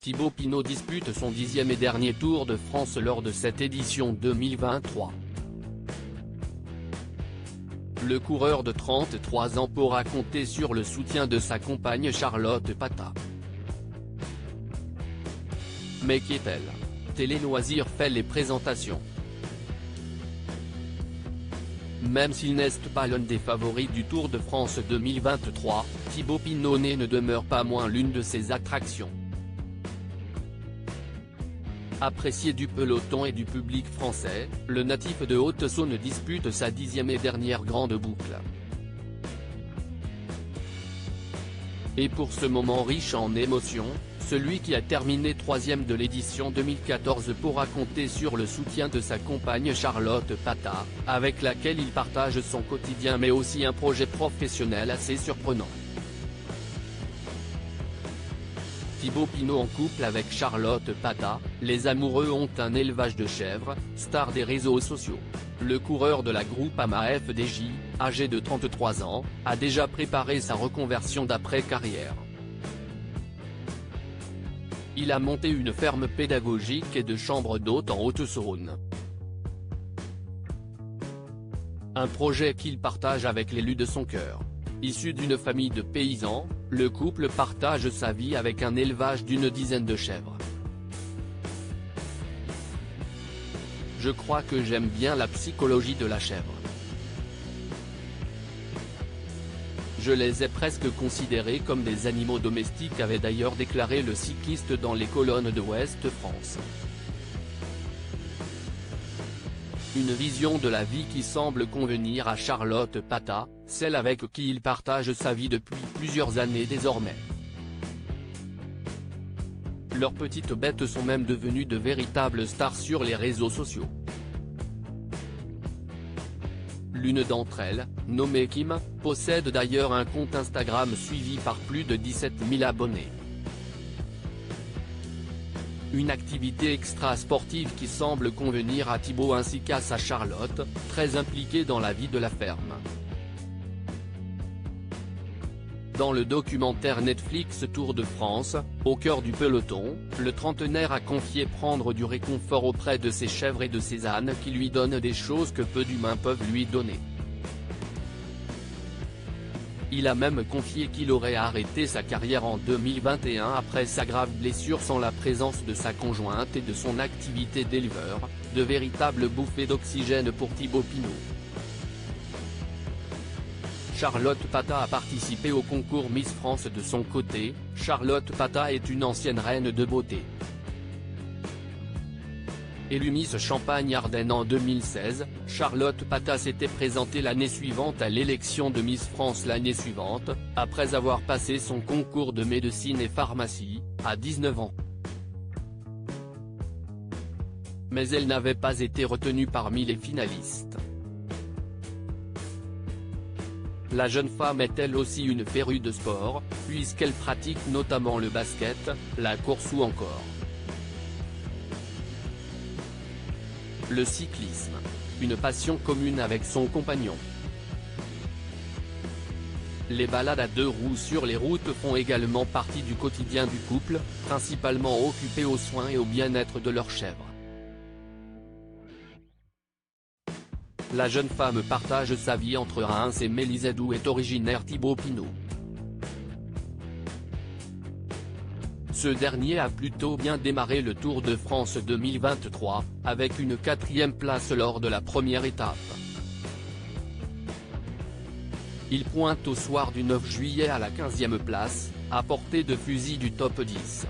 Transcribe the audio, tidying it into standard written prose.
Thibaut Pinot dispute son 10e et dernier Tour de France lors de cette édition 2023. Le coureur de 33 ans pourra compter sur le soutien de sa compagne Charlotte Pata. Mais qui est-elle? Télé Loisirs fait les présentations. Même s'il n'est pas l'un des favoris du Tour de France 2023, Thibaut Pinot ne demeure pas moins l'une de ses attractions. Apprécié du peloton et du public français, le natif de Haute-Saône dispute sa 10e et dernière grande boucle. Et pour ce moment riche en émotions, celui qui a terminé 3e de l'édition 2014 pourra compter sur le soutien de sa compagne Charlotte Pata, avec laquelle il partage son quotidien mais aussi un projet professionnel assez surprenant. Thibaut Pinot en couple avec Charlotte Pata, les amoureux ont un élevage de chèvres, star des réseaux sociaux. Le coureur de la Groupama FDJ, âgé de 33 ans, a déjà préparé sa reconversion d'après-carrière. Il a monté une ferme pédagogique et de chambres d'hôtes en Haute-Saône. Un projet qu'il partage avec l'élu de son cœur. Issu d'une famille de paysans, le couple partage sa vie avec un élevage d'une dizaine de chèvres. Je crois que j'aime bien la psychologie de la chèvre. Je les ai presque considérés comme des animaux domestiques, avait d'ailleurs déclaré le cycliste dans les colonnes de Ouest France. Une vision de la vie qui semble convenir à Charlotte Pata, celle avec qui il partage sa vie depuis plusieurs années désormais. Leurs petites bêtes sont même devenues de véritables stars sur les réseaux sociaux. L'une d'entre elles, nommée Kim, possède d'ailleurs un compte Instagram suivi par plus de 17 000 abonnés. Une activité extra-sportive qui semble convenir à Thibaut ainsi qu'à sa Charlotte, très impliquée dans la vie de la ferme. Dans le documentaire Netflix Tour de France, au cœur du peloton, le trentenaire a confié prendre du réconfort auprès de ses chèvres et de ses ânes qui lui donnent des choses que peu d'humains peuvent lui donner. Il a même confié qu'il aurait arrêté sa carrière en 2021 après sa grave blessure sans la présence de sa conjointe et de son activité d'éleveur, de véritables bouffées d'oxygène pour Thibaut Pinot. Charlotte Pata a participé au concours Miss France de son côté. Charlotte Pata est une ancienne reine de beauté. Élue Miss Champagne-Ardenne en 2016, Charlotte Pata s'était présentée l'année suivante à l'élection de Miss France l'année suivante, après avoir passé son concours de médecine et pharmacie, à 19 ans. Mais elle n'avait pas été retenue parmi les finalistes. La jeune femme est elle aussi une férue de sport, puisqu'elle pratique notamment le basket, la course ou encore le cyclisme, une passion commune avec son compagnon. Les balades à deux roues sur les routes font également partie du quotidien du couple, principalement occupé aux soins et au bien-être de leurs chèvres. La jeune femme partage sa vie entre Reims et Mélisée d'où est originaire Thibaut Pinot. Ce dernier a plutôt bien démarré le Tour de France 2023, avec une 4e place lors de la première étape. Il pointe au soir du 9 juillet à la 15e place, à portée de fusil du top 10.